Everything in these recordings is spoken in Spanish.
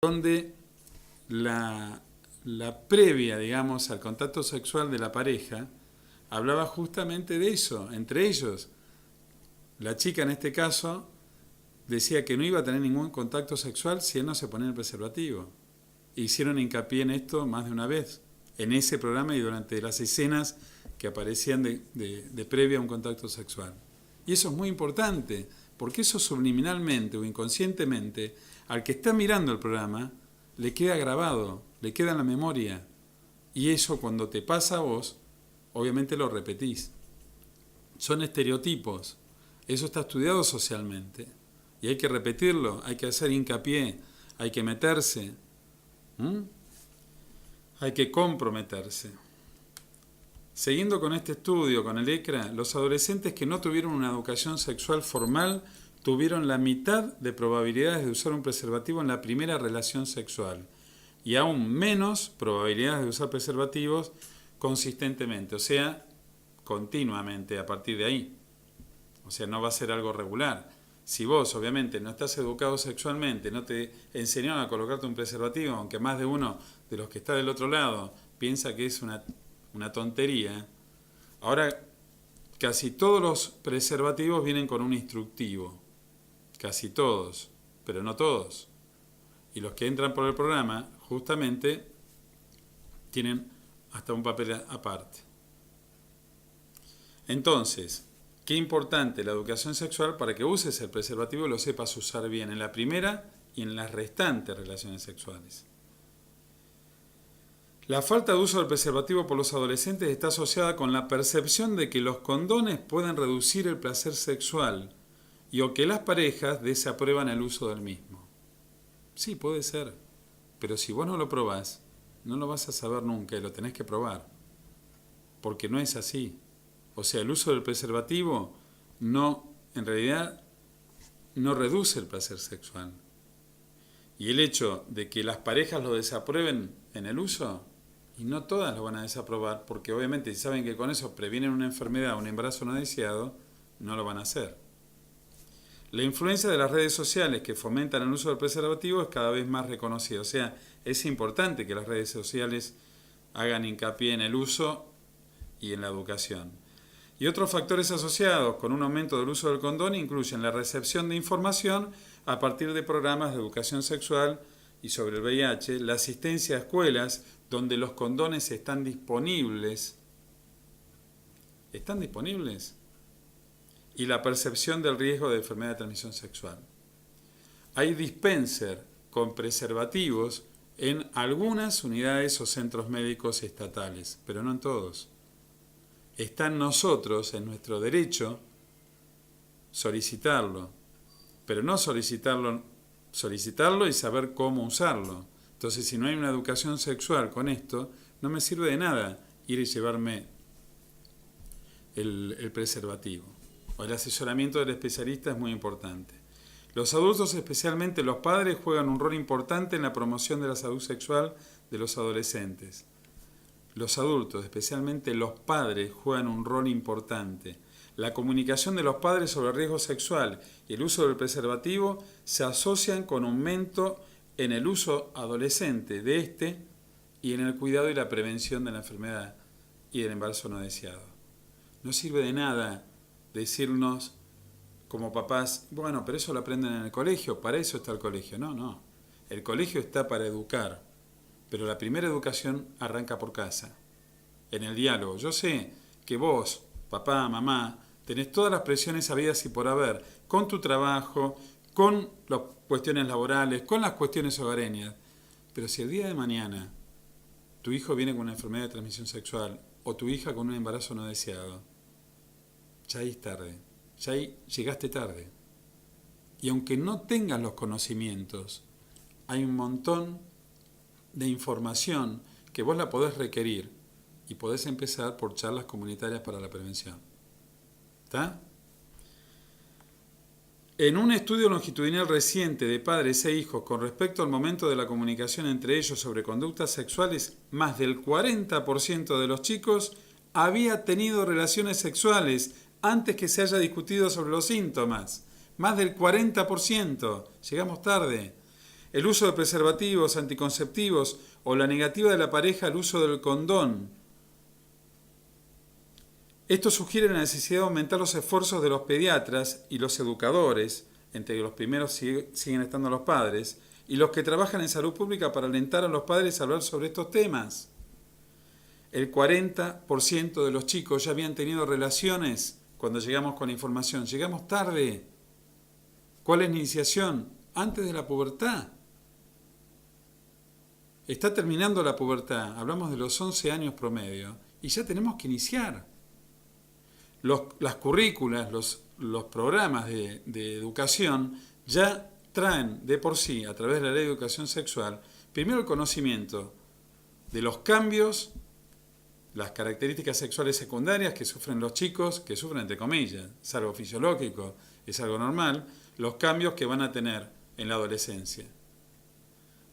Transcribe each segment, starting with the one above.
donde la previa, digamos, al contacto sexual de la pareja, hablaba justamente de eso, entre ellos. La chica en este caso decía que no iba a tener ningún contacto sexual si él no se ponía el preservativo. Hicieron hincapié en esto más de una vez, en ese programa y durante las escenas que aparecían de previa a un contacto sexual. Y eso es muy importante, porque eso subliminalmente o inconscientemente, al que está mirando el programa, le queda grabado, le queda en la memoria. Y eso cuando te pasa a vos, obviamente lo repetís. Son estereotipos, eso está estudiado socialmente. Y hay que repetirlo, hay que hacer hincapié, hay que meterse, hay que comprometerse. Siguiendo con este estudio, con el ECRA, los adolescentes que no tuvieron una educación sexual formal tuvieron la mitad de probabilidades de usar un preservativo en la primera relación sexual y aún menos probabilidades de usar preservativos consistentemente, o sea, continuamente a partir de ahí. O sea, no va a ser algo regular. Si vos, obviamente, no estás educado sexualmente, no te enseñaron a colocarte un preservativo, aunque más de uno de los que está del otro lado piensa que es una tontería. Ahora, casi todos los preservativos vienen con un instructivo. Casi todos, pero no todos. Y los que entran por el programa, justamente, tienen hasta un papel aparte. Entonces, qué importante la educación sexual para que uses el preservativo y lo sepas usar bien en la primera y en las restantes relaciones sexuales. La falta de uso del preservativo por los adolescentes está asociada con la percepción de que los condones pueden reducir el placer sexual y o que las parejas desaprueban el uso del mismo. Sí, puede ser, pero si vos no lo probás, no lo vas a saber nunca y lo tenés que probar, porque no es así. O sea, el uso del preservativo en realidad no reduce el placer sexual. Y el hecho de que las parejas lo desaprueben en el uso, y no todas lo van a desaprobar, porque obviamente si saben que con eso previenen una enfermedad, un embarazo no deseado, no lo van a hacer. La influencia de las redes sociales que fomentan el uso del preservativo es cada vez más reconocida. O sea, es importante que las redes sociales hagan hincapié en el uso y en la educación. Y otros factores asociados con un aumento del uso del condón incluyen la recepción de información a partir de programas de educación sexual y sobre el VIH, la asistencia a escuelas donde los condones están disponibles. ¿Están disponibles? Y la percepción del riesgo de enfermedad de transmisión sexual. Hay dispenser con preservativos en algunas unidades o centros médicos estatales, pero no en todos. Está en nosotros, en nuestro derecho, solicitarlo, pero no solicitarlo y saber cómo usarlo. Entonces, si no hay una educación sexual con esto, no me sirve de nada ir y llevarme el preservativo. El asesoramiento del especialista es muy importante. Los adultos, especialmente los padres, juegan un rol importante en la promoción de la salud sexual de los adolescentes. Los adultos, especialmente los padres, juegan un rol importante. La comunicación de los padres sobre el riesgo sexual y el uso del preservativo se asocian con aumento en el uso adolescente de este y en el cuidado y la prevención de la enfermedad y del embarazo no deseado. No sirve de nada decirnos como papás, bueno, pero eso lo aprenden en el colegio, para eso está el colegio. No. El colegio está para educar, pero la primera educación arranca por casa, en el diálogo. Yo sé que vos, papá, mamá, tenés todas las presiones habidas y por haber, con tu trabajo, con las cuestiones laborales, con las cuestiones hogareñas, pero si el día de mañana tu hijo viene con una enfermedad de transmisión sexual o tu hija con un embarazo no deseado, ya ahí es tarde, ya ahí llegaste tarde. Y aunque no tengas los conocimientos, hay un montón de información que vos la podés requerir y podés empezar por charlas comunitarias para la prevención. ¿Está? En un estudio longitudinal reciente de padres e hijos con respecto al momento de la comunicación entre ellos sobre conductas sexuales, más del 40% de los chicos había tenido relaciones sexuales antes que se haya discutido sobre los síntomas. Más del 40%. Llegamos tarde. el uso de preservativos, anticonceptivos o la negativa de la pareja al uso del condón. Esto sugiere la necesidad de aumentar los esfuerzos de los pediatras y los educadores, entre los primeros siguen estando los padres, y los que trabajan en salud pública para alentar a los padres a hablar sobre estos temas. El 40% de los chicos ya habían tenido relaciones cuando llegamos con la información. Llegamos tarde. ¿Cuál es la iniciación? Antes de la pubertad. Está terminando la pubertad, hablamos de los 11 años promedio, y ya tenemos que iniciar. Las currículas, los programas de educación ya traen de por sí, a través de la Ley de Educación Sexual, primero el conocimiento de los cambios, las características sexuales secundarias que sufren los chicos, que sufren entre comillas, es algo fisiológico, es algo normal, los cambios que van a tener en la adolescencia.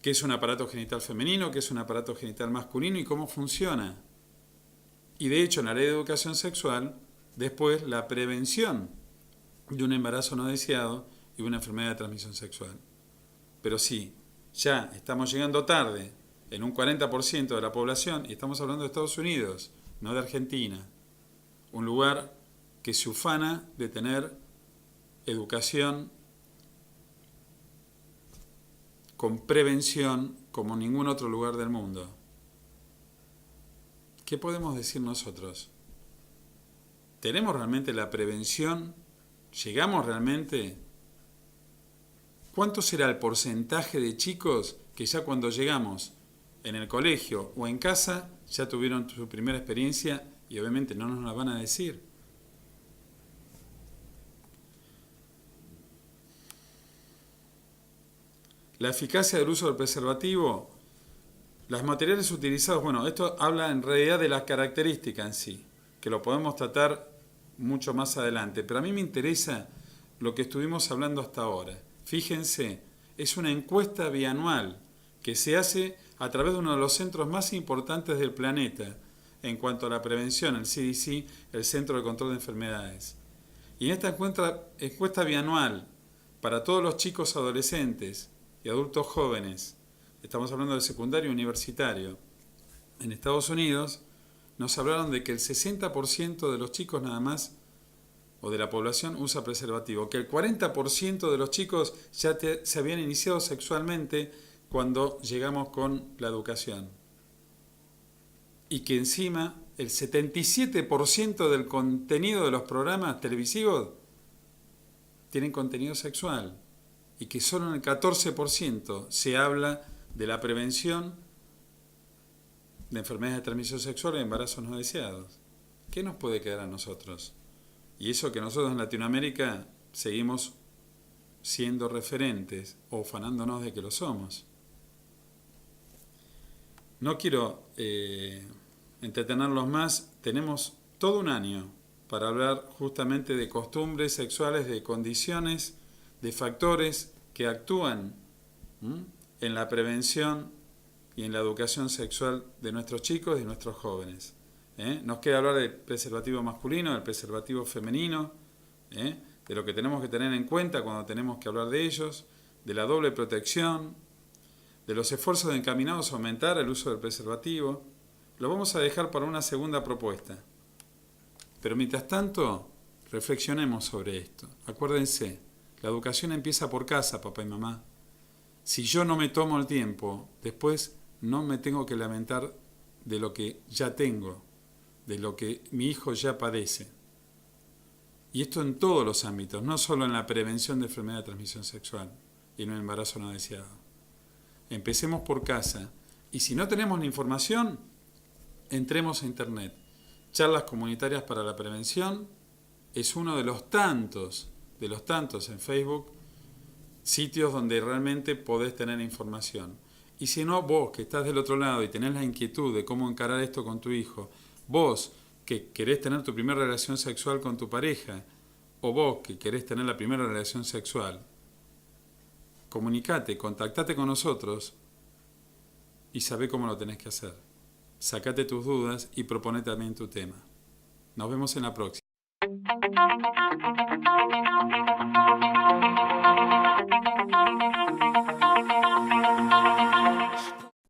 ¿Qué es un aparato genital femenino? ¿Qué es un aparato genital masculino? ¿Y cómo funciona? Y de hecho, en la Ley de Educación Sexual, después la prevención de un embarazo no deseado y una enfermedad de transmisión sexual. Pero sí, ya estamos llegando tarde en un 40% de la población, y estamos hablando de Estados Unidos, no de Argentina, un lugar que se ufana de tener educación con prevención como ningún otro lugar del mundo. ¿Qué podemos decir nosotros? ¿Tenemos realmente la prevención? ¿Llegamos realmente? ¿Cuánto será el porcentaje de chicos que ya cuando llegamos en el colegio o en casa ya tuvieron su primera experiencia y obviamente no nos la van a decir? La eficacia del uso del preservativo, los materiales utilizados, bueno, esto habla en realidad de las características en sí, que lo podemos tratar mucho más adelante, pero a mí me interesa lo que estuvimos hablando hasta ahora. Fíjense, es una encuesta bianual que se hace a través de uno de los centros más importantes del planeta en cuanto a la prevención, el CDC, el Centro de Control de Enfermedades. Y en esta encuesta bianual para todos los chicos adolescentes y adultos jóvenes, estamos hablando del secundario universitario, en Estados Unidos, nos hablaron de que el 60% de los chicos nada más, o de la población, usa preservativo, que el 40% de los chicos ya se habían iniciado sexualmente cuando llegamos con la educación. Y que encima el 77% del contenido de los programas televisivos tienen contenido sexual. Y que solo en el 14% se habla de la prevención de enfermedades de transmisión sexual y embarazos no deseados. ¿Qué nos puede quedar a nosotros? Y eso que nosotros en Latinoamérica seguimos siendo referentes o ufanándonos de que lo somos. No quiero entretenerlos más. Tenemos todo un año para hablar justamente de costumbres sexuales, de condiciones, de factores que actúan en la prevención y en la educación sexual de nuestros chicos y de nuestros jóvenes. Nos queda hablar del preservativo masculino, del preservativo femenino, de lo que tenemos que tener en cuenta cuando tenemos que hablar de ellos, de la doble protección, de los esfuerzos encaminados a aumentar el uso del preservativo. Lo vamos a dejar para una segunda propuesta. Pero mientras tanto, reflexionemos sobre esto. Acuérdense, la educación empieza por casa, papá y mamá. Si yo no me tomo el tiempo, después no me tengo que lamentar de lo que ya tengo, de lo que mi hijo ya padece. Y esto en todos los ámbitos, no solo en la prevención de enfermedad de transmisión sexual y en el embarazo no deseado. Empecemos por casa. Y si no tenemos la información, entremos a internet. Charlas comunitarias para la prevención es uno de los tantos en Facebook, sitios donde realmente podés tener información. Y si no, vos que estás del otro lado y tenés la inquietud de cómo encarar esto con tu hijo, vos que querés tener tu primera relación sexual con tu pareja, o vos que querés tener la primera relación sexual, comunicate, contactate con nosotros y sabé cómo lo tenés que hacer. Sacate tus dudas y proponé también tu tema. Nos vemos en la próxima.